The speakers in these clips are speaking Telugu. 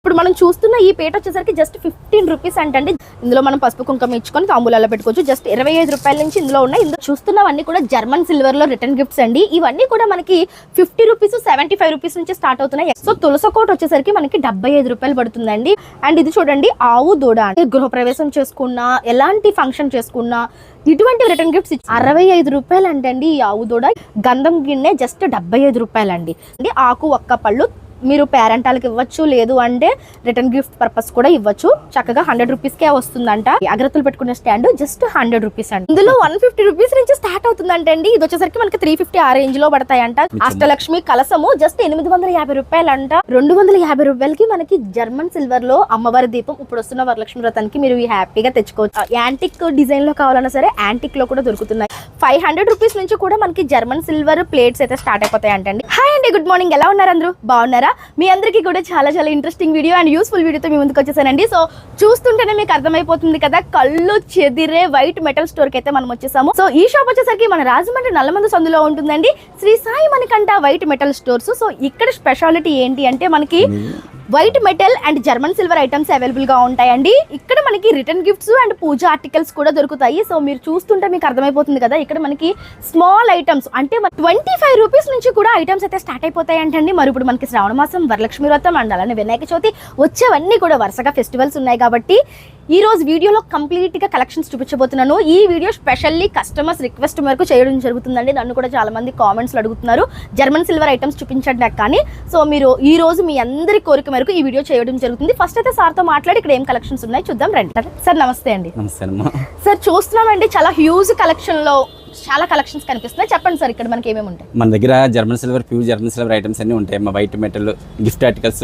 ఇప్పుడు మనం చూస్తున్న ఈ పేట వచ్చేసరికి జస్ట్ 15 రూపీస్ అంటండి. ఇందులో మనం పసుపు కుంకుమ ఇచ్చుకొని తాంబూలాల్లో పెట్టుకోవచ్చు. జస్ట్ 25 రూపాయల నుంచి ఇందులో ఉన్నాయి. ఇందులో చూస్తున్నవన్నీ కూడా జర్మన్ సిల్వర్ లో రిటర్న్ గిఫ్ట్స్ అండి. ఇవన్నీ కూడా మనకి 50 రూపీస్ 75 రూపీస్ నుంచి స్టార్ట్ అవుతున్నాయి. సో తులసకోట వచ్చేసరికి మనకి 75 రూపాయలు పడుతుందండి. అండ్ ఇది చూడండి ఆవు దూడ, గృహప్రవేశం చేసుకున్నా ఎలాంటి ఫంక్షన్ చేసుకున్నా ఇటువంటి రిటర్న్ గిఫ్ట్స్ 65 రూపాయలు అంటండి. ఈ ఆవు దూడ గంధం గిన్నె జస్ట్ 75 రూపాయలు అండి. ఆకు ఒక్క పళ్ళు మీరు పేరెంటాలకు ఇవ్వచ్చు, లేదు అంటే రిటర్న్ గిఫ్ట్ పర్పస్ కూడా ఇవ్వచ్చు. చక్కగా 100 రూపీస్కే వస్తుందంట. అగరత్తులు పెట్టుకునే స్టాండ్ జస్ట్ 100 రూపీస్ అండి. ఇందులో 150 రూపీస్ నుంచి స్టార్ట్ అవుతుందంటే అండి. ఇది వచ్చేసరికి మనకి 350 ఆ రేంజ్ లో పడతాయంట. అష్టలక్ష్మి కలసము జస్ట్ 850 రూపాయలు అంట. 250 రూపాయలకి మనకి జర్మన్ సిల్వర్ లో అమ్మవారి దీపం ఇప్పుడు వస్తున్న వరలక్ష్మి వ్రతానికి మీరు హ్యాపీగా తెచ్చుకోవచ్చు. యాంటిక్ డిజైన్ లో కావాలన్నా సరే యాంటిక్ లో కూడా దొరుకుతున్నాయి. 500 రూపీస్ నుంచి కూడా మనకి జర్మన్ సిల్వర్ ప్లేట్స్ అయితే స్టార్ట్ అయిపోతాయి అంటండి. హాయ్ అండి, గుడ్ మార్నింగ్. ఎలా ఉన్నారు అందరూ? బాగున్నారా? మీ అందరికీ కూడా చాలా చాలా ఇంట్రెస్టింగ్ వీడియో అండ్ యూస్ఫుల్ వీడియోతో మీ ముందుకు వచ్చేసానండి. సో చూస్తుంటేనే మీకు అర్థమైపోతుంది కదా, కళ్ళు చెదిరే వైట్ మెటల్ స్టోర్ కి అయితే మనం వచ్చేసాము. సో ఈ షాప్ వచ్చేసరికి మన రాజమండ్రి నల్లమందు సందులో ఉంటుందండి. Shri Sai Manikanta white metal stores. So ఇక్కడ స్పెషాలిటీ ఏంటి అంటే మనకి white metal and German silver items available గా ఉంటాయండి. ఇక్కడ మనకి return gifts and puja articles కూడా దొరుకుతాయి. సో మీరు చూస్తుంటే మీకు అర్థమైపోతుంది కదా, ఇక్కడ మనకి స్మాల్ ఐటమ్స్ అంటే 25 రూపీస్ నుంచి కూడా ఐటమ్స్ అయితే స్టార్ట్ అయిపోతాయి అంటండి. మరి ఇప్పుడు మనకి శ్రావణ మాసం, వరలక్ష్మి వ్రతం అండ్ అలానే వినాయక చవితి వచ్చేవన్నీ కూడా వరుసగా ఫెస్టివల్స్ ఉన్నాయి కాబట్టి ఈ రోజు వీడియోలో కంప్లీట్ గా కలెక్షన్స్ చూపించబోతున్నాను. ఈ వీడియో స్పెషల్లీ కస్టమర్స్ రిక్వెస్ట్ మేరకు చేయడం జరుగుతుందండి. నన్ను కూడా చాలా మంది కామెంట్స్ లో అడుగుతున్నారు జర్మన్ సిల్వర్ ఐటమ్స్ చూపించండి నాకు. కానీ సో మీరు ఈ రోజు మీ అందరి కోరిక మేరకు ఈ వీడియో చేయడం జరుగుతుంది. ఫస్ట్ అయితే సార్ తో మాట్లాడి ఇక్కడ ఏం కలెక్షన్స్ ఉన్నాయి చూద్దాం రండి. సార్ నమస్తే అండి. సార్ చూస్తున్నామండి చాలా హ్యూజ్ కలెక్షన్ లో చాలా కలెక్షన్స్ కనిపిస్తున్నాయి. చెప్పండి సార్ ఇక్కడ మనకి ఏమేమి ఉంటాయి? మన దగ్గర German silver, pure German silver items అన్ని ఉంటాయి. మా white metal gift articles,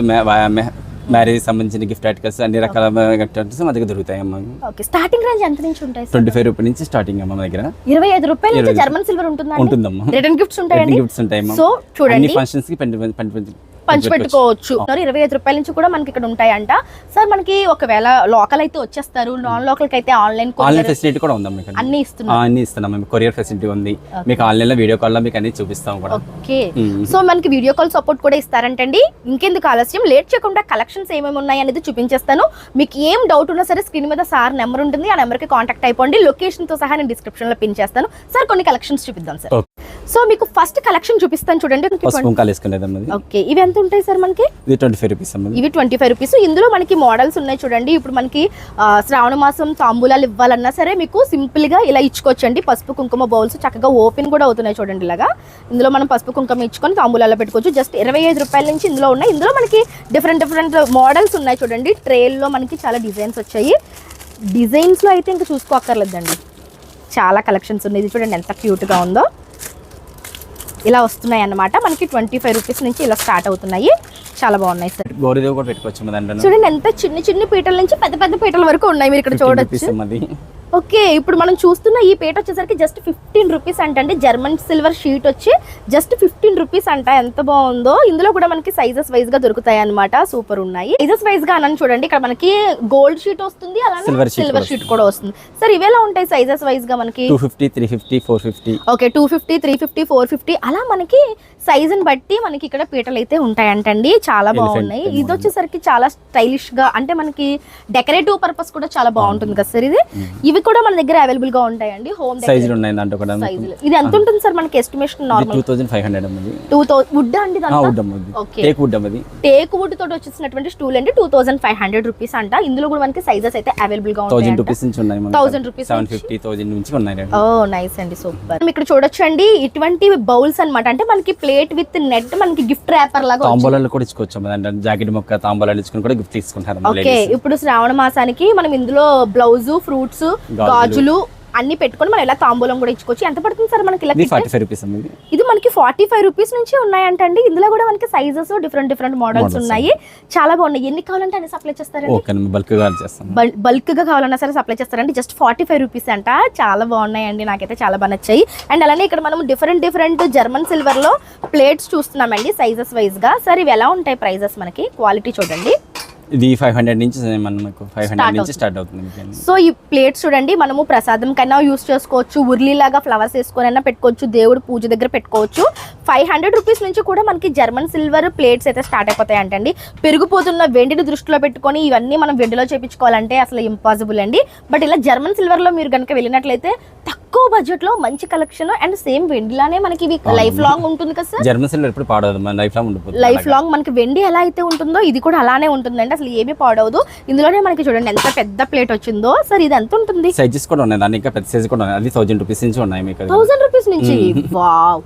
marriage సంబంధించిన గిఫ్ట్ ఆర్టికల్స్ అన్ని రకాల గిఫ్ట్ ఆర్టికల్స్ మా దగ్గర దొరుకుతాయి అమ్మా. ఓకే, స్టార్టింగ్ రేంజ్ ఎంత నుంచి ఉంటాయి? 25 రూపాయల నుంచి స్టార్టింగ్ అమ్మా. మా దగ్గర 25 రూపాయల నుంచి జర్మన్ సిల్వర్ ఉంటుందమ్మా. రిటర్న్ గిఫ్ట్స్ ఉంటాయండి. గిఫ్ట్స్ ఉంటాయమ్మా. సో చూడండి ఫంక్షన్స్ కి పంచిపెట్టుకోవచ్చు. 25 రూపాయల నుంచి కూడా మనకి ఇక్కడ ఉంటాయంట. సార్ మనకి ఒకవేళ లోకల్ అయితే వచ్చేస్తారు, నాన్ లోకల్ కి అయితే ఆన్లైన్ ఫెసిలిటీ కూడా ఉంది. అన్ని ఇస్తున్నాం. కొరియర్ ఫెసిలిటీ ఉంది. మీకు ఆన్లైన్ లో వీడియో కాల్ లో మీకు అన్ని చూపిస్తాం కూడా. ఓకే, సో మనకి వీడియో కాల్ సపోర్ట్ కూడా ఇస్తారంటండి. ఇంకెందుకు ఆలస్యం, లేట్ చేయకుండా కలెక్షన్స్ ఏమేమి ఉన్నాయి అనేది చూపించేస్తాను. మీకు ఏం డౌట్ ఉన్నా సరే స్క్రీన్ మీద సార్ నెంబర్ ఉంటుంది, ఆ నెంబర్ కి కాంటాక్ట్ అయిపోండి. లొకేషన్ తో సహా నేను డిస్క్రిప్షన్ లో పిన్ చేస్తాను. సార్ కొన్ని కలెక్షన్స్ చూపిద్దాం సార్. సో మీకు ఫస్ట్ కలెక్షన్ చూపిస్తాను చూడండి. ఓకే, ఇవి ఎంత ఉంటాయి సార్ మనకి? ఇవి 25 రూపీస్. ఇవి 25 రూపీస్. ఇందులో మనకి మోడల్స్ ఉన్నాయి చూడండి. ఇప్పుడు మనకి శ్రావణ మాసం తాంబూలాలు ఇవ్వాలన్నా సరే మీకు సింపుల్ గా ఇలా ఇచ్చుకోవచ్చండి. పసుపు కుంకుమ బౌల్స్ చక్కగా ఓపెన్ కూడా అవుతున్నాయి చూడండి. ఇలాగా ఇందులో మనం పసుపు కుంకుమ ఇచ్చుకొని తాంబూలాల్లో పెట్టుకోవచ్చు. జస్ట్ 25 రూపాయల నుంచి ఇందులో ఉన్నాయి. ఇందులో మనకి డిఫరెంట్ మోడల్స్ ఉన్నాయి చూడండి. ట్రేల్లో మనకి చాలా డిజైన్స్ వచ్చాయి. డిజైన్స్ లో అయితే ఇంకా చూసుకోక్కర్లేదండి, చాలా కలెక్షన్స్ ఉన్నాయి. ఇది చూడండి ఎంత క్యూట్ గా ఉందో. ఇలా వస్తున్నాయి అన్నమాట. మనకి 25 రూపీస్ నుంచి ఇలా స్టార్ట్ అవుతున్నాయి. చాలా బాగున్నాయి సార్. చూడండి ఎంత చిన్న చిన్న పీటల నుంచి పెద్ద పెద్ద పీటల వరకు ఉన్నాయి. మీరు ఇక్కడ చూడొచ్చు. ఓకే, ఇప్పుడు మనం చూస్తున్న ఈ పేట వచ్చేసరికి జస్ట్ 15 రూపీస్ అంటండి. జర్మన్ సిల్వర్ షీట్ వచ్చి జస్ట్ 15 రూపీస్ అంట. ఎంత బాగుందో. ఇందులో కూడా మనకి సైజెస్ వైజ్ గా దొరుకుతాయి అనమాట. సూపర్ ఉన్నాయి. సైజెస్ వైజ్ గా అని చూడండి. ఇక్కడ మనకి గోల్డ్ షీట్ వస్తుంది, అలానే సిల్వర్ షీట్ కూడా వస్తుంది. సార్ ఇవేలా ఉంటాయి సైజెస్ వైజ్ గా? మనకి 250, 350, 450. ఓకే, 250, 350, 450 అలా మనకి సైజుని బట్టి మనకి ఇక్కడ పీటలు అయితే ఉంటాయంటండి. చాలా బాగున్నాయి. ఇది వచ్చేసరికి చాలా స్టైలిష్ గా, అంటే మనకి డెకరేటివ్ పర్పస్ కూడా చాలా బాగుంటుంది కదా సార్ ఇది. ఇవి కూడా మన దగ్గర అవైలబుల్ గా ఉంటాయండి. హోమ్ సైజులు ఉన్నాయి దాంట్లో కూడా. ఇది ఎంత ఉంటుంది సార్ మనకి ఎస్టిమేషన్? నార్మల్ 2500 ఉంది. 2000 వుడ్ అండి దాంట్లో. ఓకే, టేక్ వుడ్ అమ్మది. టేక్ వుడ్ తోటి వచ్చేసినటువంటి స్టూల్ అండి. 2500 రూపీస్ అంట. ఇందులో కూడా మనకి సైజెస్ అయితే అవైలబుల్ గా ఉంటాయి. 1000 రూపీస్ నుంచి ఉన్నాయి. 1000 రూపీస్, 750, 1000 నుంచి ఉన్నాయి. ఓ నైస్ అండి, సూపర్. ఇక్కడ చూడొచ్చు అండి ఇటువంటి బౌల్స్ అన్నమాట. అంటే మనకి ప్లేట్ విత్ నెట్, మనకి గిఫ్ట్ ర్యాపర్ లాగా తాంబూలాలు కూడా ఇచ్చుకోవచ్చు. జాకెట్ మొక్క తాంబూలాలు ఇచ్చుకొని కూడా గిఫ్ట్ తీసుకుంటారు. ఓకే, ఇప్పుడు శ్రావణ మాసానికి మనం ఇందులో బ్లౌజ్, ఫ్రూట్స్, గాజులు అన్ని పెట్టుకొని మనం ఇలా తాంబూలం కూడా ఇచ్చుకోవచ్చు. ఎంత పడుతుంది సార్ మనకి? 45 రూపీస్. ఇది మనకి 45 రూపీస్ నుంచి ఉన్నాయంటండి. ఇందులో కూడా మనకి సైజెస్ డిఫరెంట్ మోడల్స్ ఉన్నాయి. చాలా బాగున్నాయి. ఎన్ని కావాలంటే అన్ని సప్లై చేస్తారండి. బల్క్ గా కావాలన్నా సరే సప్లై చేస్తారండి. జస్ట్ 45 రూపీస్ అంట. చాలా బాగున్నాయండి, నాకైతే చాలా బాగా నచ్చాయి. అండ్ అలానే ఇక్కడ మనం డిఫరెంట్ జర్మన్ సిల్వర్ లో ప్లేట్స్ చూస్తున్నామండి సైజెస్ వైజ్ గా. సార్ ఇవి ఎలా ఉంటాయి ప్రైజెస్? మనకి క్వాలిటీ చూడండి. ఇది 500 నుంచి మనకు 500 నుంచి స్టార్ట్ అవుతుంది మీకు. సో ఈ ప్లేట్స్ చూడండి, మనము ప్రసాదం కన్నా యూస్ చేసుకోవచ్చు, ఉర్లీలాగా ఫ్లవర్స్ వేసుకొని అయినా పెట్టుకోవచ్చు, దేవుడు పూజ దగ్గర పెట్టుకోవచ్చు. 500 రూపీస్ నుంచి కూడా మనకి జర్మన్ సిల్వర్ ప్లేట్స్ అయితే స్టార్ట్ అయిపోతాయి అంటండి. పెరిగిపోతున్న వెండిని దృష్టిలో పెట్టుకొని ఇవన్నీ మనం వెండిలో చేయించుకోవాలంటే అసలు ఇంపాసిబుల్ అండి. బట్ ఇలా జర్మన్ సిల్వర్లో మీరు కనుక వెళ్ళినట్లయితే తక్కువ బడ్జెట్లో మంచి కలెక్షన్ అండ్ సేమ్ వెండిలానే మనకి ఇవి లైఫ్ లాంగ్ ఉంటుంది కదా సార్. జర్మన్ సిల్వర్ ఎప్పుడు పాడవదు, మన లైఫ్ లాంగ్ ఉండిపోతుంది. లైఫ్ లాంగ్ మనకి వెండి ఎలా అయితే ఉంటుందో ఇది కూడా అలానే ఉంటుందండి, అసలు ఏమీ పాడవదు. ఇందులోనే మనకి చూడండి ఎంత పెద్ద ప్లేట్ వచ్చిందో. సార్ ఇది ఎంత ఉంటుంది? సైజెస్ కూడా ఉన్నాయి, దాని ఇంకా పెద్ద సైజ్ కూడా ఉన్నాయి. అది 1000 రూపీస్ నుంచి ఉన్నాయి మీకు. 1000 రూపీస్ నుంచి? వావ్,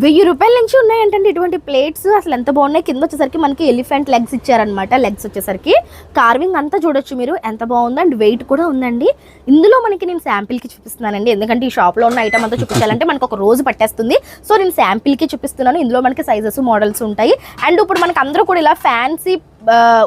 1000 రూపాయల నుంచి ఉన్నాయంటండి ఇటువంటి ప్లేట్స్. అసలు ఎంత బాగున్నాయి. కింద వచ్చేసరికి మనకి ఎలిఫెంట్ లెగ్స్ ఇచ్చారనమాట. లెగ్స్ వచ్చేసరికి కార్వింగ్ అంతా చూడొచ్చు మీరు, ఎంత బాగుంది. అండ్ వెయిట్ కూడా ఉందండి. ఇందులో మనకి నేను శాంపిల్కి చూపిస్తున్నానండి, ఎందుకంటే ఈ షాప్లో ఉన్న ఐటమ్ అంతా చూపించాలంటే మనకు ఒక రోజు పట్టేస్తుంది. సో నేను శాంపిల్కి చూపిస్తున్నాను. ఇందులో మనకి సైజెస్ మోడల్స్ ఉంటాయి. అండ్ ఇప్పుడు మనకి అందరూ కూడా ఇలా ఫ్యాన్సీ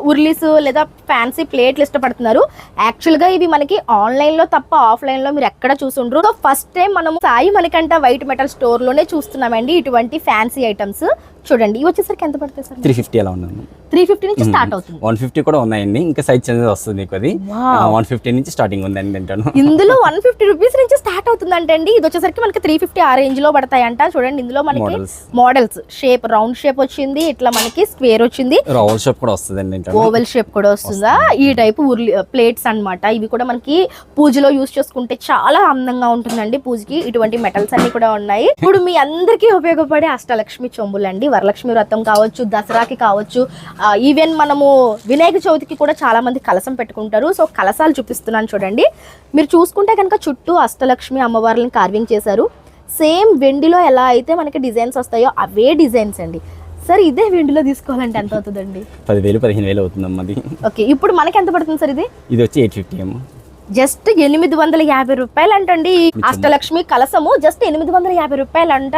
ఉర్లీస్ లేదా ఫ్యాన్సీ ప్లేట్లు ఇష్టపడుతున్నారు. యాక్చువల్గా ఇవి మనకి ఆన్లైన్లో తప్ప ఆఫ్లైన్లో మీరు ఎక్కడ చూసుండ్రు. సో ఫస్ట్ టైం మనం సాయి మణికంఠ వైట్ మెటల్ స్టోర్లోనే చూస్తున్నామండి ఇటువంటి ఫ్యాన్సీ ఐటమ్స్. చూడండి ఇవి వచ్చేసరికి ఎంత పడుతుంది సార్? 350 అలా ఉన్నాను. 350 నుంచి స్టార్ట్ అవుతుంది. 150 కూడా ఉన్నాయండి, ఇంకా సైజ్ చేంజ్ వస్తుంది మీకు. అది 150 నుంచి స్టార్టింగ్ ఉందండి తింటాను. ఇందులో 150 రూపీస్ నుంచి స్టార్ట్ అవుతుందంటే అండి. ఇది వచ్చేసరికి మనకి 350 ఆ రేంజ్ లో పడతాయంట. చూడండి ఇందులో మనకి మోడల్స్ షేప్, రౌండ్ షేప్ వచ్చింది, ఇట్లా మనకి స్క్వేర్ వచ్చింది, ఓవల్ షేప్ కూడా వస్తుందండి, ఓవెల్ షేప్ కూడా వస్తుందా. ఈ టైపు ప్లేట్స్ అన్నమాట. ఇవి కూడా మనకి పూజలో యూస్ చేసుకుంటే చాలా అందంగా ఉంటుందండి. పూజకి ఇటువంటి మెటల్స్ అన్ని కూడా ఉన్నాయి. ఇప్పుడు మీ అందరికీ ఉపయోగపడే అష్టలక్ష్మి చెంబులండి. వరలక్ష్మి వ్రతం కావచ్చు, దసరాకి కావచ్చు, ఈవెన్ మనము వినాయక చవితికి కూడా చాలా మంది కలసం పెట్టుకుంటారు. సో కలసాలు చూపిస్తున్నాను చూడండి. మీరు చూసుకుంటే కనుక చుట్టూ అష్టలక్ష్మి అమ్మవార్లను కార్వింగ్ చేశారు. సేమ్ వెండిలో ఎలా అయితే మనకి డిజైన్స్ వస్తాయో అవే డిజైన్స్ అండి. సార్ ఇదే వెండిలో తీసుకోవాలంటే ఎంత అవుతుందండి? 10,000 15,000 అవుతుందమ్మా అది. ఓకే, ఇప్పుడు మనకి ఎంత పడుతుంది సార్ ఇది? ఇది వచ్చి 850 అమ్మా. జస్ట్ 850 రూపాయలు అంటండి. అష్టలక్ష్మి కలసము జస్ట్ 850 రూపాయలు అంట.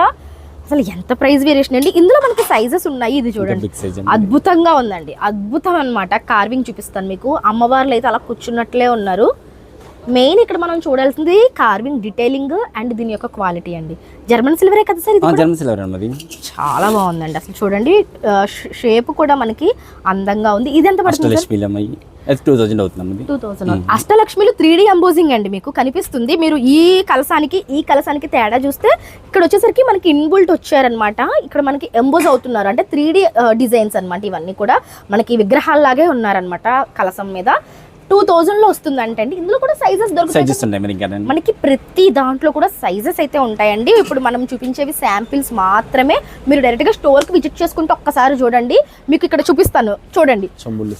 అసలు ఎంత ప్రైస్ వేరియేషన్ అండి. ఇందులో మనకి సైజెస్ ఉన్నాయి. ఇది చూడండి అద్భుతంగా ఉందండి, అద్భుతం అన్నమాట. కార్వింగ్ చూపిస్తాను మీకు. అమ్మవార్లు అయితే అలా కూర్చున్నట్లే ఉన్నారు. మెయిన్ ఇక్కడ మనం చూడాల్సింది కార్వింగ్, డీటెయిలింగ్ అండ్ దీని యొక్క క్వాలిటీ అండి. జర్మన్ సిల్వరే కదా సార్? ఇది జర్మన్ సిల్వర్ అన్నది చాలా బాగుందండి. అసలు చూడండి షేప్ కూడా మనకి అందంగా ఉంది. ఇది ఎంత పడుతుంది? 2000 అవుతుంది. 2000. అష్టలక్ష్మిలు 3D ఎంబోజింగ్ అండి. మీకు కనిపిస్తుంది. మీరు ఈ కలసానికి తేడా చూస్తే ఇక్కడ వచ్చేసరికి మనకి ఇన్బుల్ట్ వచ్చారనమాట. ఇక్కడ మనకి ఎంబోజ్ అవుతున్నారు, అంటే 3D డిజైన్స్ అనమాట. ఇవన్నీ కూడా మనకి విగ్రహాల్లాగే ఉన్నారనమాట కలసం మీద. 2000 లో వస్తుంది అంటే అండి. ఇందులో కూడా సైజెస్ దొరుకుతాయి మనకి. ప్రతి దాంట్లో కూడా సైజెస్ అయితే ఉంటాయండి. ఇప్పుడు మనం చూపించేవి శాంపిల్స్ మాత్రమే. మీరు డైరెక్ట్ గా స్టోర్ కి విజిట్ చేసుకుంటే ఒక్కసారి చూడండి, మీకు ఇక్కడ చూపిస్తాను చూడండి.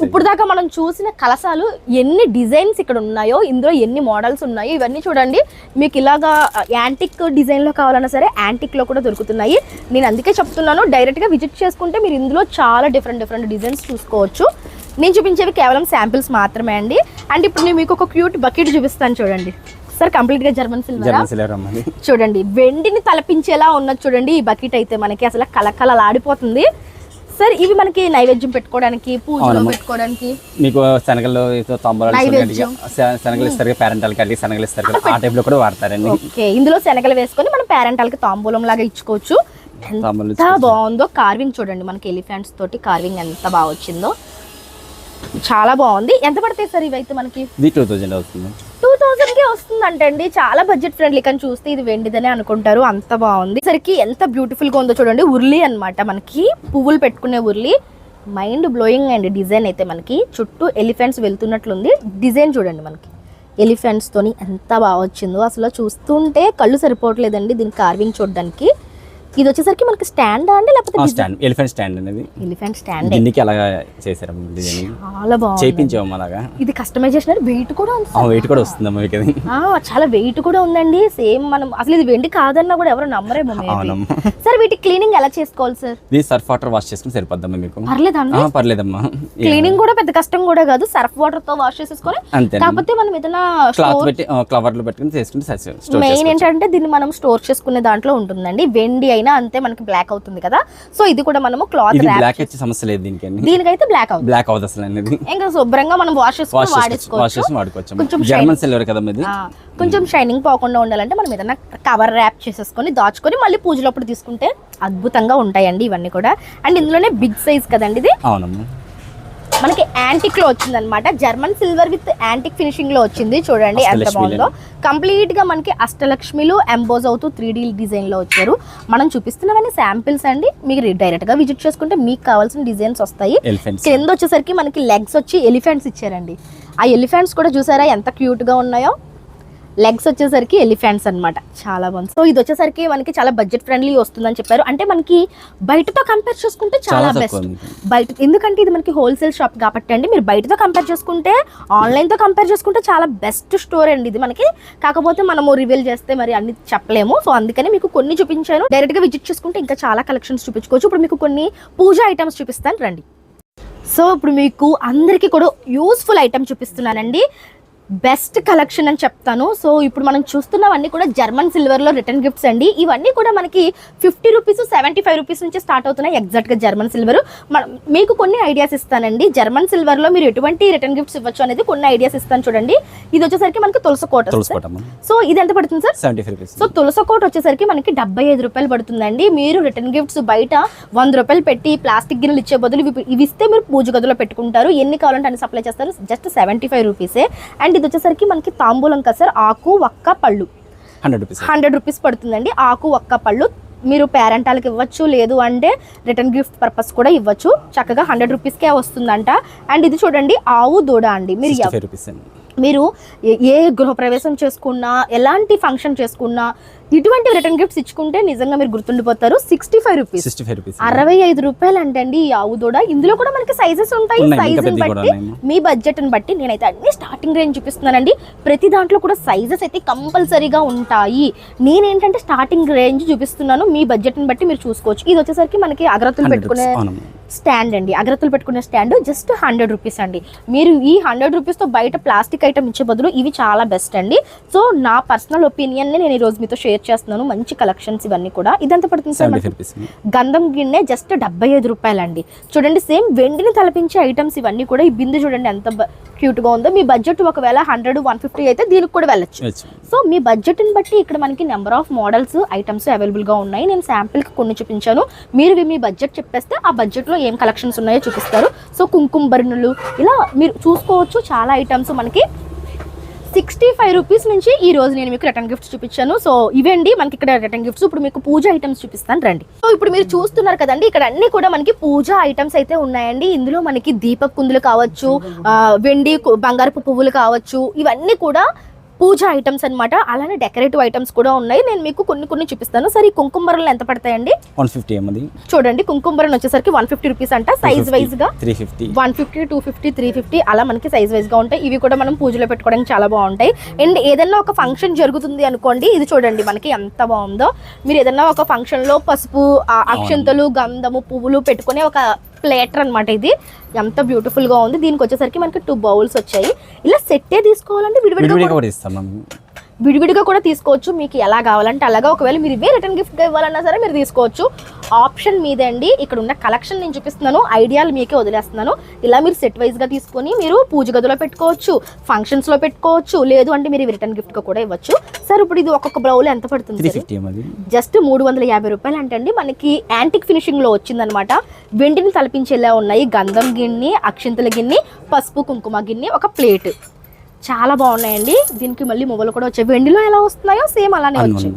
ఇప్పుడు దాకా మనం చూసిన కలసాలు ఎన్ని డిజైన్స్ ఇక్కడ ఉన్నాయో, ఇందులో ఎన్ని మోడల్స్ ఉన్నాయో ఇవన్నీ చూడండి. మీకు ఇలాగా యాంటిక్ డిజైన్ లో కావాలన్నా సరే యాంటిక్ లో కూడా దొరుకుతున్నాయి. నేను అందుకే చెప్తున్నాను, డైరెక్ట్ గా విజిట్ చేసుకుంటే మీరు ఇందులో చాలా డిఫరెంట్ డిజైన్స్ చూసుకోవచ్చు. నేను చూపించేవి కేవలం శాంపిల్స్ మాత్రమే అండి. అండ్ ఇప్పుడు నేను మీకు ఒక క్యూట్ బకెట్ చూపిస్తాను చూడండి సార్. కంప్లీట్ గా జర్మన్ సిల్వర్ చూడండి, వెండిని తలపించేలా ఉన్నది చూడండి. ఈ బకెట్ అయితే మనకి అసలు కలకలలాడిపోతుంది సార్. ఇవి మనకి నైవేద్యం పెట్టుకోవడానికి, పూజలో పెట్టుకోవడానికి, మీకు శనగలు శనగలు ఇస్తారు, పేరెంటాలకి అడిగి శనగలు ఇస్తారు, ఆ టైప్ లో కూడా వాడతారండి. ఓకే, ఇందులో శనగలు వేసుకొని మనం పేరెంటాలకి తాంబూలం లాగా ఇచ్చుకోవచ్చు. ఎంత బాగుందో కార్వింగ్ చూడండి. మనకి ఎలిఫెంట్స్ తోటి కార్వింగ్ ఎంత బాగా వచ్చిందో, చాలా బాగుంది. ఎంత పడతాయి సార్ ఇవైతే మనకి? 2000 అవుతుంది. 2000కే వస్తుందంటే అండి. చాలా బడ్జెట్ ఫ్రెండ్లీ. కానీ చూస్తే ఇది వెండిదనే అనుకుంటారు, అంత బాగుంది. సరికి ఎంత బ్యూటిఫుల్ గా ఉందో చూడండి. ఉర్లీ అన్నమాట, మనకి పువ్వులు పెట్టుకునే ఉర్లీ. మైండ్ బ్లోయింగ్ అండి. డిజైన్ అయితే మనకి చుట్టూ ఎలిఫెంట్స్ వెళ్తున్నట్లుంది. డిజైన్ చూడండి, మనకి ఎలిఫెంట్స్ తోని ఎంత బాగా వచ్చిందో. అసలు చూస్తుంటే కళ్ళు సరిపోవట్లేదండి దీని కార్వింగ్ చూడడానికి. ఇది వచ్చేసరికి మనకి స్టాండ్ అండి, లేకపోతే ఎలిఫెంట్ స్టాండ్ అనేది? ఎలిఫెంట్ స్టాండ్ దీనికి అలాగా చేశారు, చాలా బాగుంది. చేయించాము అలాగా. ఇది కస్టమైజేషన్. వెయిట్ కూడా ఉంది. వెయిట్ కూడా వస్తుందమ్మా మీకు. చాలా వెయిట్ కూడా ఉందండి. సేమ్ మనం అసలు ఇది వెండి కాదన్నా కూడా ఎవరు నమ్మరేమో. సార్ వీటి క్లీనింగ్ ఎలా చేసుకోవాలి సార్? ఇది సర్ఫ్ వాటర్ వాష్ చేసుకుని సరిపోద్దమ్మా మీకు. పర్లేదండి? పర్లేదమ్మా. క్లీనింగ్ కూడా పెద్ద కష్టం కూడా కాదు. సర్ఫ్ వాటర్ తో వాష్ చేసేసుకొని, కాకపోతే మనం ఏదైనా క్లాత్ పెట్టి కవర్ లో పెట్టుకుని చేసుకుంటే మెయిన్ ఏంటంటే దీన్ని మనం స్టోర్ చేసుకునే దాంట్లో ఉంటుందండి. వెండి అయినా అంతే మనకి బ్లాక్ అవుతుంది కదా. సో ఇది కూడా మనము క్లాత్ బ్లాక్ వచ్చే సమస్య లేదు దీనికైతే బ్లాక్ అవుతుంది. బ్లాక్ అవుతుంది అసలు అనేది. ఇంకా శుభ్రంగా మనం వాష్ చేసుకొని వాడుకోవచ్చు. జర్మన్ సిల్వర్ కదా ఇది. కొంచెం షైనింగ్ పోకుండా ఉండాలంటే మనం ఏదైనా కవర్ ర్యాప్ చేసేసుకొని దాచుకొని మళ్ళీ పూజలోప్పుడు తీసుకుంటే అద్భుతంగా ఉంటాయండి ఇవన్నీ కూడా. అండ్ ఇందులోనే బిగ్ సైజ్ కదండి ఇది. అవునమ్మా. మనకి యాంటిక్ లో వచ్చింది అనమాట. German silver with antique finishing లో వచ్చింది. చూడండి ఎంత బాగుందో. కంప్లీట్ గా మనకి అష్టలక్ష్మిలు ఎంబోజ్ అవుతూ 3D డిజైన్ లో వచ్చారు. మనం చూపిస్తున్నవన్నీ శాంపిల్స్ అండి. మీరు డైరెక్ట్ గా విజిట్ చేసుకుంటే మీకు కావాల్సిన డిజైన్స్ వస్తాయి. కింద వచ్చేసరికి మనకి లెగ్స్ వచ్చి ఎలిఫెంట్స్ ఇచ్చారండి. ఆ ఎలిఫెంట్స్ కూడా చూసారా ఎంత క్యూట్ గా ఉన్నాయో. లెగ్స్ వచ్చేసరికి ఎలిఫెంట్స్ అన్నమాట. చాలా బాగుంది. సో ఇది వచ్చేసరికి మనకి చాలా బడ్జెట్ ఫ్రెండ్లీ వస్తుందని చెప్పారు. అంటే మనకి బయటతో కంపేర్ చేసుకుంటే చాలా బెస్ట్. బయట ఎందుకంటే ఇది మనకి హోల్సేల్ షాప్ కాబట్టి అండి. మీరు బయటతో కంపేర్ చేసుకుంటే, ఆన్లైన్తో కంపేర్ చేసుకుంటే చాలా బెస్ట్ స్టోర్ అండి ఇది మనకి. కాకపోతే మనము రివీల్ చేస్తే మరి అన్ని చెప్పలేము. సో అందుకని మీకు కొన్ని చూపించాను. డైరెక్ట్గా విజిట్ చేసుకుంటే ఇంకా చాలా కలెక్షన్స్ చూపించుకోవచ్చు. ఇప్పుడు మీకు కొన్ని పూజ ఐటమ్స్ చూపిస్తాను రండి. సో ఇప్పుడు మీకు అందరికీ కూడా యూస్ఫుల్ ఐటమ్ చూపిస్తున్నానండి. బెస్ట్ కలెక్షన్ అని చెప్తాను. సో ఇప్పుడు మనం చూస్తున్నవన్నీ కూడా జర్మన్ సిల్వర్లో రిటర్న్ గిఫ్ట్స్ అండి. ఇవన్నీ కూడా మనకి 50 రూపీస్ 75 రూపీస్ నుంచి స్టార్ట్ అవుతున్నాయి. ఎగ్జాక్ట్గా జర్మన్ సిల్వర్. మీకు కొన్ని ఐడియాస్ ఇస్తానండి. జర్మన్ సిల్వర్లో మీరు ఎటువంటి రిటర్న్ గిఫ్ట్స్ ఇవ్వచ్చు అనేది కొన్ని ఐడియాస్ ఇస్తాను. చూడండి ఇది వచ్చేసరికి మనకి తులసకోట. సో ఇది ఎంత పడుతుంది సార్? 75 రూపీస్. సో తులసకోట వచ్చేసరికి మనకి 75 రూపాయలు పడుతుందండి. మీరు రిటర్న్ గిఫ్ట్స్ బయట 100 రూపాయలు పెట్టి ప్లాస్టిక్ గిన్నెలు ఇచ్చే బదులు ఇవి ఇస్తే మీరు పూజ గదిలో పెట్టుకుంటారు. ఎన్ని కావాలంటే అన్ని సప్లై చేస్తారు. జస్ట్ 75 రూపీసే. అండ్ ఇది వచ్చేసరికి మనకి తాంబూలం కదా సార్, ఆకు వక్క పళ్ళు 100 రూపీస్ పడుతుందండి. ఆకు వక్క పళ్ళు మీరు పేరెంటాలకు ఇవ్వచ్చు, లేదు అంటే రిటర్న్ గిఫ్ట్ పర్పస్ కూడా ఇవ్వచ్చు. చక్కగా 100 రూపీస్కే వస్తుందంట. అండ్ ఇది చూడండి ఆవు దూడ అండి. మీరు ఏ గృహప్రవేశం చేసుకున్నా, ఎలాంటి ఫంక్షన్ చేసుకున్నా ఇటువంటి రిటర్న్ గిఫ్ట్స్ ఇచ్చుకుంటే నిజంగా మీరు గుర్తుండిపోతారు. 65 రూపీస్ 65 రూపాయలు అంటండి ఈ ఆవు దూడ. ఇందులో కూడా మనకి సైజెస్ ఉంటాయి. సైజుని బట్టి మీ బడ్జెట్ని బట్టి నేనైతే అన్ని స్టార్టింగ్ రేంజ్ చూపిస్తున్నానండి. ప్రతి దాంట్లో కూడా సైజెస్ అయితే కంపల్సరీగా ఉంటాయి. నేనేంటంటే స్టార్టింగ్ రేంజ్ చూపిస్తున్నాను. మీ బడ్జెట్ని బట్టి మీరు చూసుకోవచ్చు. ఇది వచ్చేసరికి మనకి అగరత్తులు పెట్టుకునే స్టాండ్ అండి. అగరత్తులు పెట్టుకునే స్టాండ్ జస్ట్ 100 రూపీస్ అండి. మీరు ఈ 100 రూపీస్తో బయట ప్లాస్టిక్ ఐటమ్ ఇచ్చే బదులు ఇవి చాలా బెస్ట్ అండి. సో నా పర్సనల్ ఒపీనియన్ని నేను ఈ రోజు మీతో షేర్ చేస్తున్నాను. మంచి కలెక్షన్స్ ఇవన్నీ కూడా. ఇదంతా పడుతుంది సార్? గంధం గిన్నె జస్ట్ 75 రూపాయలు అండి. చూడండి సేమ్ వెండిని తలపించే ఐటమ్స్ ఇవన్నీ కూడా. ఈ బిందు చూడండి ఎంత క్యూట్ గా ఉందో. మీ బడ్జెట్ ఒకవేళ 100, 150 అయితే దీనికి కూడా వెళ్ళచ్చు. సో మీ బడ్జెట్ని బట్టి ఇక్కడ మనకి number of models items available గా ఉన్నాయి. నేను శాంపిల్ కి కొన్ని చూపించాను. మీరు మీ బడ్జెట్ చెప్పేస్తే ఆ బడ్జెట్ లో ఏం కలెక్షన్స్ ఉన్నాయో చూపిస్తారు. సో కుంకుమ బర్ణులు ఇలా మీరు చూసుకోవచ్చు. చాలా ఐటమ్స్ మనకి 65 రూపీస్ నుంచి ఈ రోజు నేను మీకు రిటర్న్ గిఫ్ట్స్ చూపించాను. సో ఇవండి మనకి ఇక్కడ రిటర్న్ గిఫ్ట్స్. ఇప్పుడు మీకు పూజ ఐటమ్స్ చూపిస్తాను రండి. సో ఇప్పుడు మీరు చూస్తున్నారు కదండి, ఇక్కడ అన్ని కూడా మనకి పూజ ఐటమ్స్ అయితే ఉన్నాయండి. ఇందులో మనకి దీపక్ కుందులు కావచ్చు, వెండి బంగారపు పువ్వులు కావచ్చు, ఇవన్నీ కూడా పూజ ఐటమ్స్ అన్నమాట. అలానే డెకరేటివ్ ఐటమ్స్ కూడా ఉన్నాయి. నేను మీకు కొన్ని చూపిస్తాను. సరే ఈ కుంకుమబరలు ఎంత పడతాయండి? 150 చూడండి కుంకుమబరలు వచ్చేసరికి 150 రూపీస్ అంట. సైజ్ వైజ్ గా 350, 150, 250, 350 అలా మనకి సైజ్ వైజ్ గా ఉంటాయి. ఇవి కూడా మనం పూజలో పెట్టుకోవడానికి చాలా బాగుంటాయి. అండ్ ఏదైనా ఒక ఫంక్షన్ జరుగుతుంది అనుకోండి, ఇది చూడండి మనకి ఎంత బాగుందో. మీరు ఏదైనా ఒక ఫంక్షన్ లో పసుపు, అక్షంతలు, గంధము, పువ్వులు పెట్టుకునే ఒక ప్లేటర్ అనమాట. ఇది ఎంత బ్యూటిఫుల్ గా ఉంది. దీనికి వచ్చేసరికి మనకి 2 బౌల్స్ వచ్చాయి. ఇలా సెట్టే తీసుకోవాలంటే విడివిడిగా కూడా తీసుకోవచ్చు. మీకు ఎలా కావాలంటే అలాగా. ఒకవేళ మీరు ఇవే రిటర్న్ గిఫ్ట్ ఇవ్వాలన్నా సరే మీరు తీసుకోవచ్చు. ఆప్షన్ మీదే అండి. ఇక్కడ ఉన్న కలెక్షన్ నేను చూపిస్తున్నాను, ఐడియాలు మీకే వదిలేస్తున్నాను. ఇలా మీరు సెట్ వైజ్ గా తీసుకొని మీరు పూజ గదిలో పెట్టుకోవచ్చు, ఫంక్షన్స్ లో పెట్టుకోవచ్చు, లేదు అంటే మీరు రిటర్న్ గిఫ్ట్ గా కూడా ఇవ్వచ్చు. సార్ ఇప్పుడు ఇది ఒక్కొక్క బౌల్ ఎంత పడుతుంది? జస్ట్ 350 రూపాయలు అంటండి. మనకి యాంటిక్ ఫినిషింగ్ లో వచ్చిందనమాట. వెండిని తలపించేలా ఉన్నాయి. గంధం గిన్నె, అక్షింతల గిన్నె, పసుపు కుంకుమ గిన్నె, ఒక ప్లేట్. చాలా బాగున్నాయండి. దీనికి మళ్ళీ మొబైల్ కూడా వచ్చాయి. వెండిలో ఎలా వస్తున్నాయో సేమ్ అలానే వచ్చాయి.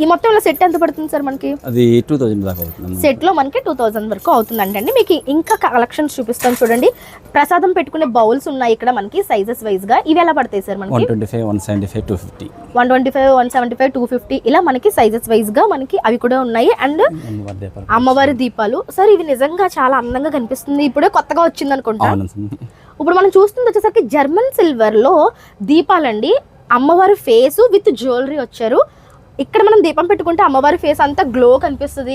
ఈ మొత్తం ఇలా సెట్ ఎంత పడుతుంది సార్ మనకి? అది 2000 దాకా అవుతుంది. సెట్ లో మనకి 2000 వరకు అవుతుందండి. మీకు ఇంకా కలెక్షన్స్ చూపిస్తాను చూడండి. ప్రసాదం పెట్టుకునే బౌల్స్ ఉన్నాయి ఇక్కడ మనకి సైజెస్ వైజ్ గా. ఇవి ఎలా పడతాయి సార్ మనకి? 125, 175, 250. 125, 175, 250 ఇలా మనకి సైజెస్ వైజ్ గా మనకి అవి కూడా ఉన్నాయి. అండ్ అమ్మవారి దీపాలు సార్ ఇవి నిజంగా చాలా అందంగా కనిపిస్తుంది. ఇప్పుడే కొత్తగా వచ్చింది అనుకుంటా. ఇప్పుడు మనం చూస్తుంది వచ్చేసరికి జర్మన్ సిల్వర్ లో దీపాలండి. అమ్మవారి ఫేస్ విత్ జ్యువెలరీ వచ్చారు. ఇక్కడ మనం దీపం పెట్టుకుంటే అమ్మవారి ఫేస్ అంతా గ్లో కనిపిస్తుంది.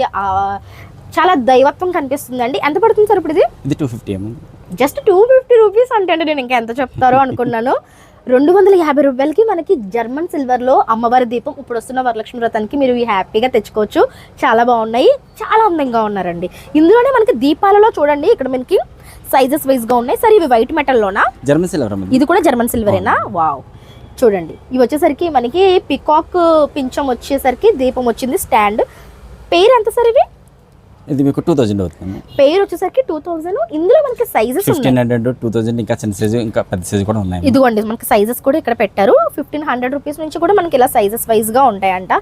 చాలా దైవత్వం కనిపిస్తుంది అండి. ఎంత పడుతుంది సార్ ఇప్పుడు ఇది? 250. జస్ట్ 250 రూపీస్ అంటే అండి నేను ఇంకా ఎంత చెప్తారో అనుకున్నాను. 250 రూపాయలకి మనకి జర్మన్ సిల్వర్ లో అమ్మవారి దీపం ఇప్పుడు వస్తున్న వరలక్ష్మి వ్రతానికి మీరు హ్యాపీగా తెచ్చుకోవచ్చు. చాలా బాగున్నాయి, చాలా అందంగా ఉన్నారండి. ఇందులోనే మనకి దీపాలలో చూడండి ఇక్కడ మనకి సైజెస్ వైజ్ గా ఉన్నాయి. సరే ఇవి వైట్ మెటల్ లోనా? German silver. ఇది కూడా జర్మన్ సిల్వరేనా? వావ్. చూడండి ఇవి వచ్చేసరికి మనకి పికాక్ పించం వచ్చేసరికి దీపం వచ్చింది. స్టాండ్ పేరు ఎంత సార్ ఇవి? ఇది మీకు 2000 అవుతుంది. పేరు వచ్చేసరికి 2000. ఇందులో మనకి సైజెస్ ఉన్నాయి 1500, 2000, ఇంకా చిన్న సైజు ఇంకా పెద్ద సైజు కూడా ఉన్నాయి. ఇదిగోండి మనకి సైజెస్ కూడా ఇక్కడ పెట్టారు. 1500 రూపీస్ నుంచి కూడా మనకి ఇలా సైజెస్ వైజ్ గా ఉంటాయంట.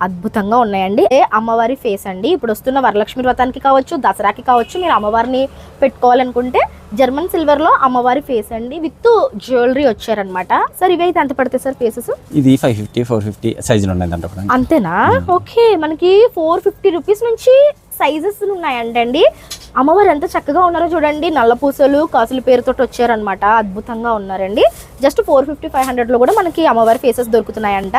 అద్భుతంగా ఉన్నాయండి. అమ్మవారి ఫేస్ అండి. ఇప్పుడు వస్తున్న వరలక్ష్మి వ్రతానికి కావచ్చు, దసరాకి కావచ్చు, మీరు అమ్మవారిని పెట్టుకోవాలనుకుంటే జర్మన్ సిల్వర్ లో అమ్మవారి ఫేస్ అండి విత్ జ్యువెలరీ వచ్చారనమాట. సార్ ఇవి అయితే ఎంత పడతాయి సార్ ఫేసెస్? ఇది 550, 450 సైజులు ఉన్నాయి దాంట్లో కూడా. అంతేనా? ఓకే, మనకి 450 రూపీస్ నుంచి సైజెస్ ఉన్నాయంటండి. అమ్మవారు ఎంత చక్కగా ఉన్నారో చూడండి. నల్ల పూసలు కాసుల పేరుతో వచ్చారనమాట. అద్భుతంగా ఉన్నారండి. జస్ట్ 450, 500 లో కూడా మనకి అమ్మవారి ఫేసెస్ దొరుకుతున్నాయంట.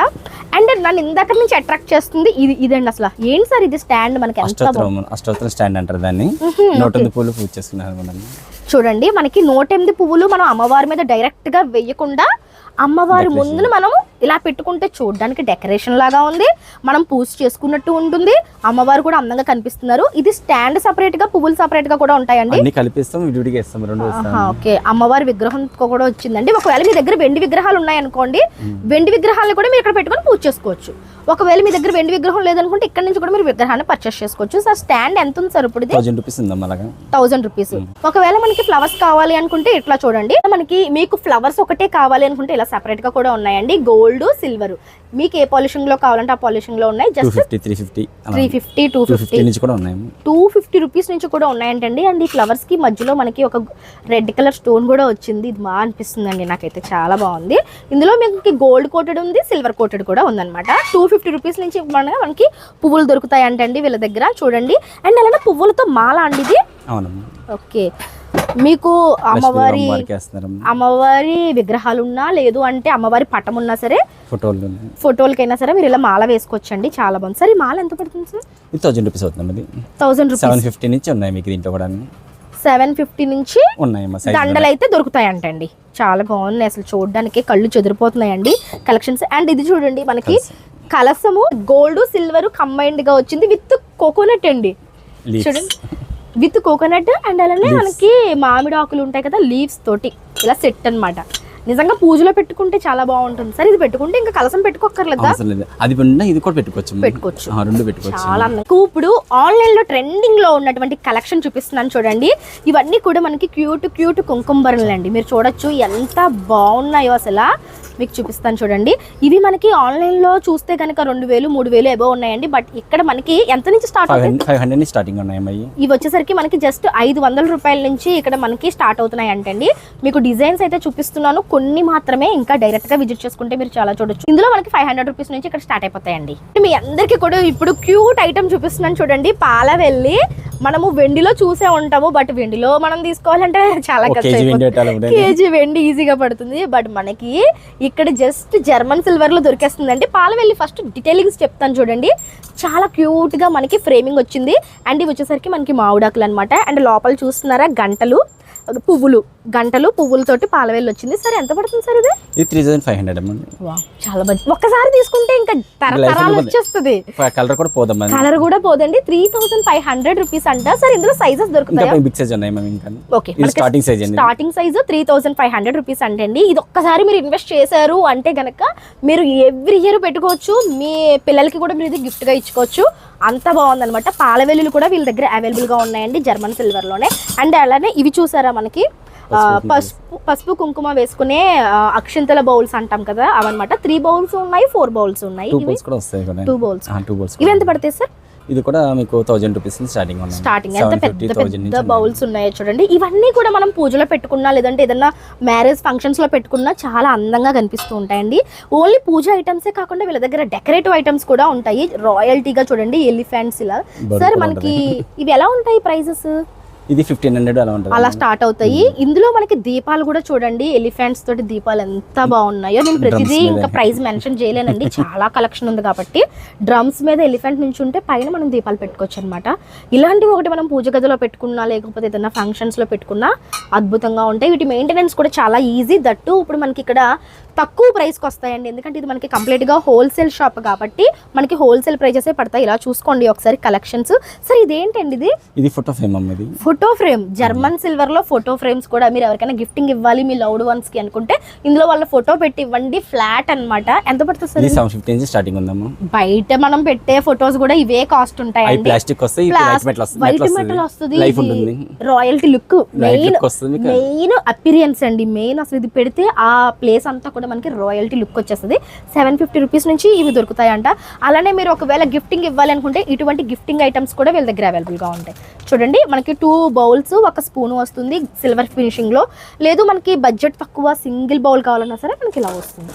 అండ్ నన్ను ఇందాక నుంచి అట్రాక్ట్ చేస్తుంది ఇదండి. అసలు ఏంటి సార్ ఇది స్టాండ్? మనకి అష్టోత్తరం స్టాండ్ అంటారు దాన్ని. 108 పూలు పూజ చేసుకున్నారు చూడండి. మనకి 108 పువ్వులు మనం అమ్మవారి మీద డైరెక్ట్ గా వేయకుండా అమ్మవారి ముందును మనం ఇలా పెట్టుకుంటే చూడడానికి డెకరేషన్ లాగా ఉంది. మనం పూజ చేసుకున్నట్టు ఉంటుంది. అమ్మవారు కూడా అందంగా కనిపిస్తున్నారు. ఇది స్టాండ్ సపరేట్ గా, పువ్వులు సపరేట్ గా కూడా ఉంటాయండి. అన్ని కలిపిస్తాం, విడివిడిగా ఇస్తాం, రెండు ఇస్తాం. ఓకే, అమ్మవారి విగ్రహం కూడా వచ్చిందండి. ఒకవేళ మీ దగ్గర వెండి విగ్రహాలు ఉన్నాయనుకోండి, వెండి విగ్రహాలను కూడా మీరు ఇక్కడ పెట్టుకొని పూజ చేసుకోవచ్చు. ఒకవేళ మీ దగ్గర వెండి విగ్రహం లేదనుకుంటే ఇక్కడ నుంచి కూడా మీరు విగ్రహాన్ని పర్చేస్ చేసుకోవచ్చు. సార్ స్టాండ్ ఎంత ఉంది సార్ ఇప్పుడు? 1000 రూపీస్ ఉందమ్మా. 1000 రూపీస్. ఒకవేళ మనకి ఫ్లవర్స్ కావాలి అనుకుంటే ఇట్లా చూడండి. మనకి మీకు ఫ్లవర్స్ ఒకటే కావాలి అనుకుంటే ఇలా సెపరేట్ గా కూడా ఉన్నాయండి. గోల్డ్, సిల్వర్, మీకు ఏ పాలిషింగ్ లో కావాలంటే ఆ పాలిషింగ్ లో ఉన్నాయి. జస్ట్ 350, 250 నుంచి కూడా ఉన్నాయి. 250 రూపీస్ నుంచి కూడా ఉన్నాయంటండి. అండ్ ఈ ఫ్లవర్స్ కి మధ్యలో మనకి ఒక రెడ్ కలర్ స్టోన్ కూడా వచ్చింది. ఇది బాగా అనిపిస్తుందండి నాకైతే, చాలా బాగుంది. ఇందులో మీకు గోల్డ్ కోటెడ్ ఉంది, సిల్వర్ కోటెడ్ కూడా ఉందన్నమాట. 250 రూపీస్ నుంచి మనకి పువ్వులు దొరుకుతాయి అంటండి వీళ్ళ దగ్గర. చూడండి. అండ్ అలానే పువ్వులతో మాల అండి ఇది. ఓకే, మీకు అమ్మవారి విగ్రహాలు ఉన్నా, లేదు అంటే అమ్మవారి పటం ఉన్నా సరే, ఫోటోలకైనా సరే మీరు ఇలా మాల వేసుకోవచ్చండి. చాలా బాగుంది. సరే ఈ మాల ఎంత పడుతుంది సార్? 1000 రూపీస్ అవుతుంది. 1000 రూపీస్. 750 నుంచి ఉన్నాయి మీకు దీంట్లో కూడా. 750 నుంచి ఉన్నాయి దండలు అయితే దొరుకుతాయి అంటండి. చాలా బాగున్నాయి అసలు, చూడడానికి కళ్ళు చెదిరిపోతున్నాయండి కలెక్షన్స్. అండ్ ఇది చూడండి, మనకి కలసము గోల్డ్ సిల్వర్ కంబైన్డ్ గా వచ్చింది విత్ కోకోనట్ అండి. చూడండి, విత్ కోకోనట్. అండ్ అలానే మనకి మామిడి ఆకులు ఉంటాయి కదా, లీవ్స్ తోటి ఇలా సెట్ అన్నమాట. నిజంగా పూజలో పెట్టుకుంటే చాలా బాగుంటుంది సార్. ఇది పెట్టుకుంటే ఇంకా కలసం పెట్టుకోక్కర్లేదా? అది ఇది కూడా పెట్టుకోవచ్చు. రెండు పెట్టుకోవచ్చు. చాలా ఇప్పుడు ఆన్లైన్ లో ట్రెండింగ్ లో ఉన్నటువంటి కలెక్షన్ చూపిస్తున్నాను చూడండి. ఇవన్నీ కూడా మనకి క్యూట్ కుంకుమ బరణలు అండి. మీరు చూడొచ్చు ఎంత బాగున్నాయో అసలు. మీకు చూపిస్తాను చూడండి. ఇవి మనకి ఆన్లైన్ లో చూస్తే కనుక 2000, 3000 ఎబో ఉన్నాయండి. బట్ ఇక్కడ మనకి ఎంత నుంచి స్టార్ట్ అవుతుంది? 500 నుంచి స్టార్టింగ్ ఉన్నాయి. ఇవి వచ్చేసరికి మనకి జస్ట్ 500 రూపాయల నుంచి ఇక్కడ మనకి స్టార్ట్ అవుతున్నాయి అంటండి. మీకు డిజైన్స్ అయితే చూపిస్తున్నాను, కొన్ని మాత్రమే. ఇంకా డైరెక్ట్ గా విజిట్ చేసుకుంటే మీరు చాలా చూడొచ్చు. ఇందులో మనకి 500 రూపీస్ నుంచి ఇక్కడ స్టార్ట్ అయిపోతాయండి. మీ అందరికీ కూడా ఇప్పుడు క్యూట్ ఐటమ్ చూపిస్తున్నాను చూడండి. పాలవెల్లి మనము వెండిలో చూసే ఉంటాము, బట్ వెండిలో మనం తీసుకోవాలంటే చాలా కష్టం. కేజీ వెండి ఈజీగా పడుతుంది. బట్ మనకి ఇక్కడ జస్ట్ జర్మన్ సిల్వర్ లో దొరికేస్తుందండి. పాలవెల్లి ఫస్ట్ డీటెయిలింగ్స్ చెప్తాను చూడండి. చాలా క్యూట్ గా మనకి ఫ్రేమింగ్ వచ్చింది. అండ్ ఇవి వచ్చేసరికి మనకి మామిడాకులు అనమాట. అండ్ లోపల చూస్తున్నారా గంటలు, పువ్వులతోటి పాలవెల్లి వచ్చింది. సరే ఎంత పడుతుంది సార్ ఇది? 3500. చాలా మంచి. ఒక్కసారి తీసుకుంటే ఇంకా తరతరాలు వచ్చేస్తుంది. కలర్ కూడా పోదమ్మా. కలర్ కూడా పోదండి. 3500 రూపీస్ అంట. సార్ ఇందులో సైజెస్ దొరుకుతాయి. బిగ్ సైజ్ ఉన్నాయి మ్యామ్. ఇంకా ఓకే, స్టార్టింగ్ సైజ్ 3500 రూపీస్ అంటండి. ఇది ఒక్కసారి మీరు ఇన్వెస్ట్ చేశారు అంటే గనక మీరు ఎవ్రీ ఇయర్ పెట్టుకోవచ్చు. మీ పిల్లలకి కూడా మీరు ఇది గిఫ్ట్ గా ఇచ్చుకోవచ్చు. అంత బాగుందనమాట. పాలవెల్లులు కూడా వీళ్ళ దగ్గర అవైలబుల్ గా ఉన్నాయండి జర్మన్ సిల్వర్ లోనే. అండ్ అలానే ఇవి చూసారా మనకి పసుపు కుంకుమ వేసుకునే అక్షింతల బౌల్స్ అంటాం కదా, అవన్నమాట. 3 బౌల్స్ ఉన్నాయి, 4 బౌల్స్ ఉన్నాయి. 2 బౌల్స్. ఇవి ఎంత పడతాయి సార్? ఇది కూడా మీకు 1000 రూపీస్ స్టార్టింగ్ ఉన్నాయి. స్టార్టింగ్ ఎంత పెద్ద బౌల్స్ ఉన్నాయో చూడండి. ఇవన్నీ కూడా మనం పూజలో పెట్టుకున్నా, లేదంటే ఏదన్నా మ్యారేజ్ ఫంక్షన్స్ లో పెట్టుకున్నా చాలా అందంగా కనిపిస్తూ ఉంటాయండి. ఓన్లీ పూజ ఐటమ్సే కాకుండా వీళ్ళ దగ్గర డెకరేటివ్ ఐటమ్స్ కూడా ఉంటాయి. రాయల్టీగా చూడండి ఎలిఫెంట్స్ ఇలా. సార్ మనకి ఇవి ఎలా ఉంటాయి ప్రైజెస్? ఇది 1500 అలా ఉంటుంది. అలా స్టార్ట్ అవుతాయి. ఇందులో మనకి దీపాలు కూడా చూడండి, ఎలిఫెంట్స్ తోటి దీపాలు ఎంత బాగున్నాయో. నేను ప్రతిదీ ఇంకా ప్రైస్ మెన్షన్ చేయలేనండి, చాలా కలెక్షన్ ఉంది కాబట్టి. డ్రమ్స్ మీద ఎలిఫెంట్ నుంచి ఉంటే పైన మనం దీపాలు పెట్టుకోవచ్చు అనమాట. ఇలాంటివి ఒకటి మనం పూజ గదిలో పెట్టుకున్నా, లేకపోతే ఏదైనా ఫంక్షన్స్ లో పెట్టుకున్నా అద్భుతంగా ఉంటాయి. వీటి మెయింటెనెన్స్ కూడా చాలా ఈజీ. దట్టు ఇప్పుడు మనకి ఇక్కడ తక్కువ ప్రైస్కి వస్తాయండి. ఎందుకంటే ఇది మనకి కంప్లీట్గా హోల్సేల్ షాప్ కాబట్టి మనకి హోల్సేల్ ప్రైజెసే పడతాయి. ఇలా చూసుకోండి ఒకసారి కలెక్షన్స్. సరే ఇదేంటండి ఇది ఫోటో ఫ్రేమ్ అమ్మ. ఇది ఫోటో ఫ్రేమ్, జర్మన్ సిల్వర్లో ఫోటో ఫ్రేమ్స్ కూడా మీరు ఎవరికైనా గిఫ్టింగ్ ఇవ్వాలి మీ లవ్డ్ వన్స్కి అనుకుంటే ఇందులో వాళ్ళ ఫోటో పెట్టి ఇవ్వండి. ఫ్లాట్ అన్నమాట. ఎంత పడుతుంది సార్? 750 నుంచి స్టార్టింగ్ ఉందమ్మా. బయట మనం పెట్టే ఫొటోస్ కూడా ఇవే కాస్ట్ ఉంటాయండి. ప్లాస్టిక్ వస్తాయి, వైట్ మెటల్ వస్తుంది, లైఫ్ ఉంటుంది, రాయల్టీ లుక్, మెయిన్ అపీరియన్స్ అండి. మెయిన్ అసలు ఇది పెడితే ఆ ప్లేస్ అంతా కూడా మనకి రాయల్టీ లుక్ వచ్చేస్తుంది. 750 రూపీస్ నుంచి ఇవి దొరుకుతాయంట. అలానే మీరు ఒకవేళ గిఫ్టింగ్ ఇవ్వాలి అనుకుంటే ఇటువంటి గిఫ్టింగ్ ఐటమ్స్ కూడా వీళ్ళ దగ్గర అవైలబుల్గా ఉంటాయి. చూడండి మనకి 2 బౌల్స్, ఒక స్పూన్ వస్తుంది సిల్వర్ ఫినిషింగ్ లో. లేదు మనకి బడ్జెట్ తక్కువ సింగిల్ బౌల్ కావాలన్నా సరే మనకి ఇలా వస్తుంది.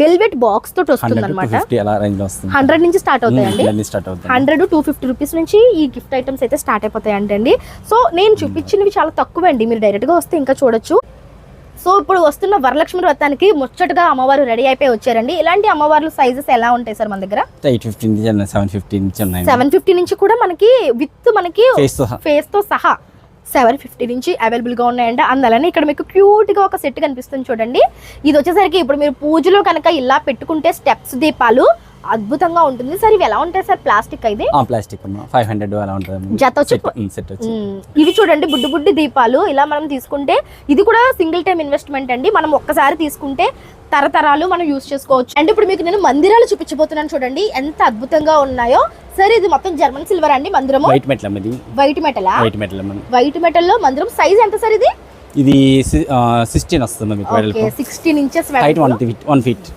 వెల్వెట్ బాక్స్ తోటి వస్తుంది అనమాట. 100 నుంచి స్టార్ట్ అవుతాయండి. 100 250 రూపీస్ నుంచి ఈ గిఫ్ట్ ఐటమ్స్ అయితే స్టార్ట్ అయిపోతాయి అంటండి. సో నేను చూపించినవి చాలా తక్కువ అండి, మీరు డైరెక్ట్ గా వస్తే ఇంకా చూడొచ్చు. సో ఇప్పుడు వస్తున్న వరలక్ష్మి వ్రతానికి ముచ్చటగా అమ్మవారు రెడీ అయిపోయి వచ్చారండి. ఇలాంటి అమ్మవార్లు సైజెస్ ఎలా ఉంటాయి సార్ మన దగ్గర? 750 నుంచి కూడా మనకి విత్ మనకి ఫేస్ తో సహా 750 నుంచి అవైలబుల్గా ఉన్నాయండి. అందువలన ఇక్కడ మీకు క్యూట్గా ఒక సెట్ కనిపిస్తుంది చూడండి. ఇది వచ్చేసరికి ఇప్పుడు మీరు పూజలో కనుక ఇలా పెట్టుకుంటే స్టెప్స్ దీపాలు అద్భుతంగా ఉంటుంది. సార్ ఇవి ఎలా ఉంటాయి సార్? ప్లాస్టిక్ అయితే ప్లాస్టిక్ 500 అలా ఉంటుంది జత వచ్చి. ఇవి చూడండి బుడ్డి బుడ్డి దీపాలు ఇలా మనం తీసుకుంటే ఇది కూడా సింగిల్ టైం ఇన్వెస్ట్మెంట్ అండి. మనం ఒక్కసారి తీసుకుంటే తరతరాలు మనం యూజ్ చేసుకోవచ్చు. అండ్ ఇప్పుడు మీకు నేను మందిరాలు చూపించబోతున్నాను చూడండి ఎంత అద్భుతంగా ఉన్నాయో. సరే ఇది మొత్తం జర్మన్ సిల్వర్ అండి మందిరము. వైట్ మెటల్ వైట్ మెటల్ లో మందిరం. సైజ్ ఎంత సార్ ఇది? ఇది 16 వస్తుంది మీకు. 16 ఇంచెస్, 1 ఫీట్.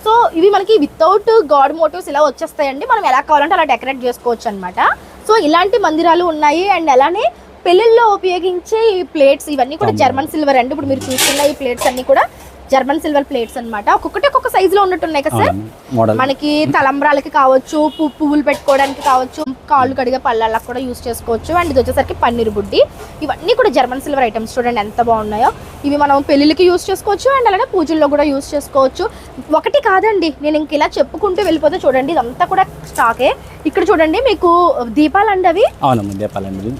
సో ఇవి మనకి వితౌట్ గాడ్ మోటివ్స్ ఇలా వచ్చేస్తాయండి. మనం ఎలా కావాలంటే అలా డెకరేట్ చేసుకోవచ్చు అనమాట. సో ఇలాంటి మందిరాలు ఉన్నాయి. అండ్ అలానే పెళ్లిల్లో ఉపయోగించే ఈ ప్లేట్స్ ఇవన్నీ కూడా జర్మన్ సిల్వర్ అండి. ఇప్పుడు మీరు చూస్తున్న ఈ ప్లేట్స్ అన్ని కూడా జర్మన్ సిల్వర్ ప్లేట్స్ అన్నమాట. ఒక్కొక్కటి ఒక్కొక్క సైజ్ లో ఉన్నట్టున్నాయి కదా సార్. మనకి తలంబ్రాలకి కావచ్చు, పువ్వులు పెట్టుకోవడానికి కావచ్చు, కాళ్ళు కడిగే పళ్ళకి కూడా యూస్ చేసుకోవచ్చు. అండ్ ఇది వచ్చేసరికి పన్నీర్ బుడ్డి. ఇవన్నీ కూడా జర్మన్ సిల్వర్ ఐటమ్స్ చూడండి ఎంత బాగున్నాయో. ఇవి మనం పెళ్లికి యూస్ చేసుకోవచ్చు అండ్ అలానే పూజల్లో కూడా యూస్ చేసుకోవచ్చు. ఒకటి కాదండి, నేను ఇంక ఇలా చెప్పుకుంటూ వెళ్ళిపోతే చూడండి ఇదంతా కూడా స్టాకే. ఇక్కడ చూడంండి మీకు దీపాలండి అవి.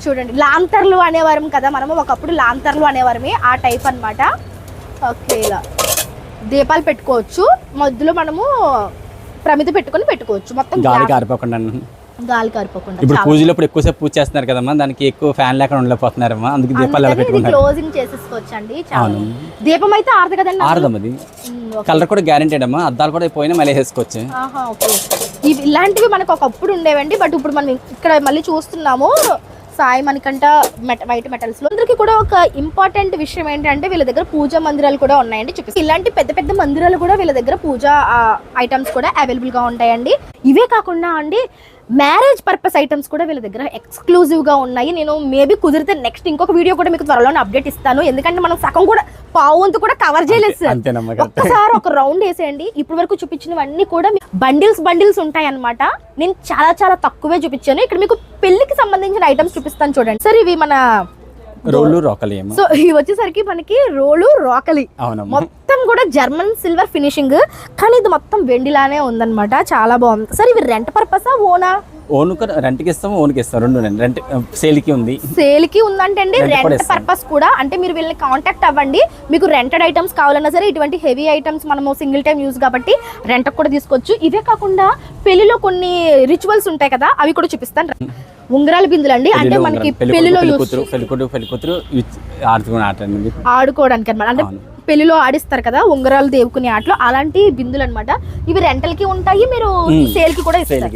చూడండి లాంతర్లు అనేవారం కదా మనము, ఒకప్పుడు లాంతర్లు అనేవారమే ఆ టైప్ అన్నమాట. ఓకే ఇలా దీపాలు పెట్టుకోవచ్చు, మధ్యలో మనము ప్రమిద పెట్టుకొని పెట్టుకోవచ్చు. మొత్తం గాలి కారిపోకుండా. ఇప్పుడు పూజలో ఇప్పుడు ఎక్కువసేపు పూజ చేస్తున్నారు కదమ్మా, దానికి ఎక్కువ ఫ్యాన్ లేకుండా ఉండలేకపోతున్నారమ్మా, అందుకే దీపాలు అలా పెట్టుకుంటారు. క్లోజింగ్ చేసేసుకోవచ్చు అండి. దీపం అయితే ఆరదు కదండి. ఆరదమ్మది. కలర్ కూడా గ్యారెంటీడ్ అమ్మా, అద్దాలు కూడా పోయినా మళ్ళీ వేసుకోవచ్చు. ఇలాంటివి మనకు ఒకప్పుడు ఉండేవండి, బట్ ఇప్పుడు మనం ఇక్కడ మళ్ళీ చూస్తున్నాము సాయి మణికంఠ వైట్ మెటల్స్ లో. అందరికి కూడా ఒక ఇంపార్టెంట్ విషయం ఏంటంటే వీళ్ళ దగ్గర పూజా మందిరాలు కూడా ఉన్నాయండి. చూపిస్తాను. ఇలాంటి పెద్ద పెద్ద మందిరాలు కూడా వీళ్ళ దగ్గర పూజా ఐటమ్స్ కూడా అవైలబుల్ గా ఉంటాయండి. ఇవే కాకుండా అండి మ్యారేజ్ పర్పస్ ఐటమ్స్ కూడా వీళ్ళ దగ్గర ఎక్స్క్లూజివ్ గా ఉన్నాయి. నేను మేబీ కుదిరితే నెక్స్ట్ ఇంకొక వీడియో కూడా మీకు త్వరలోనే అప్డేట్ ఇస్తాను. ఎందుకంటే మనం సగం కూడా పావుంతు కూడా కవర్ చేయలేదు సార్. ఒక్కసారి ఒక రౌండ్ వేసేయండి. ఇప్పటి వరకు చూపించినవన్నీ కూడా బండిల్స్ ఉంటాయి అన్నమాట. నేను చాలా చాలా తక్కువే చూపించాను. ఇక్కడ మీకు పెళ్లికి సంబంధించిన ఐటమ్స్ చూపిస్తాను చూడండి సార్. ఇవి మన రోలు రోకలి. సో ఇవి వచ్చేసరికి మనకి రోలు రోకలి మొత్తం కూడా జర్మన్ సిల్వర్ ఫినిషింగ్, కానీ ఇది మొత్తం వెండిలానే ఉందన్నమాట. చాలా బాగుంది సార్. ఇవి రెంట్ పర్పసా ఓనా? ఓన్ రెంట్కి ఇస్తాము, ఓన్కి ఇస్తాం, రెండు. రెంట్ సేల్కి ఉంది. సేల్కి ఉందంటే అండి రెంట్ పర్పస్ కూడా. అంటే మీరు వీళ్ళని కాంటాక్ట్ అవ్వండి. మీకు రెంటెడ్ ఐటమ్స్ కావాలన్నా సరే ఇటువంటి హెవీ ఐటమ్స్ మనము సింగిల్ టైం యూజ్ కాబట్టి రెంట్ కూడా తీసుకోవచ్చు. ఇవే కాకుండా పెళ్లిలో కొన్ని రిచువల్స్ ఉంటాయి కదా, అవి కూడా చూపిస్తాను. ఉంగరాల బిందులు అండి, అంటే మనకి పెళ్లిలో ఆడుకోవడానికి అనమాట. అంటే పెళ్లిలో ఆడిస్తారు కదా ఉంగరాలు దేవుకునే ఆటలో, అలాంటి బిందులు అనమాట. ఇవి రెంటల్ కి ఉంటాయి, మీరు సేల్ కి కూడా ఇస్తారు.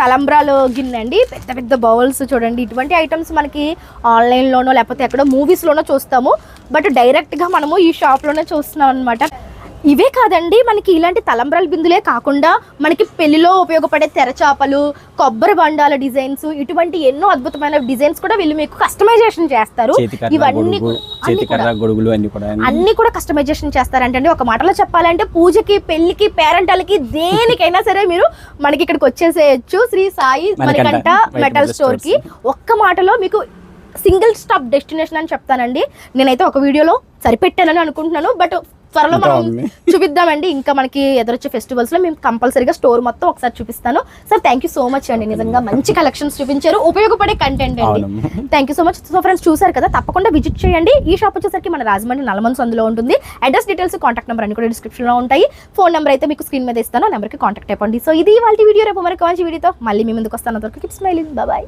తలంబ్రాలు గిన్నె అండి, పెద్ద పెద్ద బౌల్స్ చూడండి. ఇటువంటి ఐటమ్స్ మనకి ఆన్లైన్ లోనో లేకపోతే ఎక్కడో మూవీస్ లోనో చూస్తాము, బట్ డైరెక్ట్ గా మనము ఈ షాప్ లోనే చూస్తున్నాం అనమాట. ఇవే కాదండి, మనకి ఇలాంటి తలంబ్రాల బిందులే కాకుండా మనకి పెళ్లిలో ఉపయోగపడే తెరచాపలు, కొబ్బరి బండాల డిజైన్స్, ఇటువంటి ఎన్నో అద్భుతమైన డిజైన్స్ కూడా వీళ్ళు మీకు కస్టమైజేషన్ చేస్తారు. ఇవన్నీ అన్ని కూడా కస్టమైజేషన్ చేస్తారంటే ఒక మాటలో చెప్పాలంటే పూజకి, పెళ్లికి, పేరెంటాలకి, దేనికైనా సరే మీరు మనకి ఇక్కడికి వచ్చేసేయచ్చు. శ్రీ సాయి మణికంఠ మెటల్ స్టోర్ కి ఒక్క మాటలో మీకు సింగిల్ స్టాప్ డెస్టినేషన్ అని చెప్తానండి. నేనైతే ఒక వీడియోలో సరిపెట్టానని అనుకుంటున్నాను, బట్ త్వరలో ఇంకా మనం ఉంది. చూపిద్దామండి. ఇంకా మనకి ఎదురొచ్చే ఫెస్టివల్స్ లో మేము కంపల్సరీగా స్టోర్ మొత్తం ఒకసారి చూపిస్తాను. Sir thank you so much అండి, నిజంగా మంచి కలెక్షన్స్ చూపించారు, ఉపయోగపడే కంటెంట్ అండి. అవునమ్మా. Thank you so much. So friends చూసారు కదా, తప్పకుండా విజిట్ చేయండి. ఈ షాప్ వచ్చేసరికి మన రాజమండ్రి నల్లమన్ సందులో ఉంటుంది. అడ్రస్ డీటెయిల్స్, కాంటాక్ట్ నెంబర్ అన్ని కూడా డిస్క్రిప్షన్ లో ఉంటాయి. ఫోన్ నెంబర్ అయితే మీకు స్క్రీన్ మీద ఇస్తాను, ఆ నెంబర్కి కాంటాక్ట్ అయిపోండి. సో ఇది వాళ్ళ వీడియో, రేపు మరొక మంచి వీడియోతో మళ్ళీ మీ ముందుకు వస్తాను. Keep smiling, bye.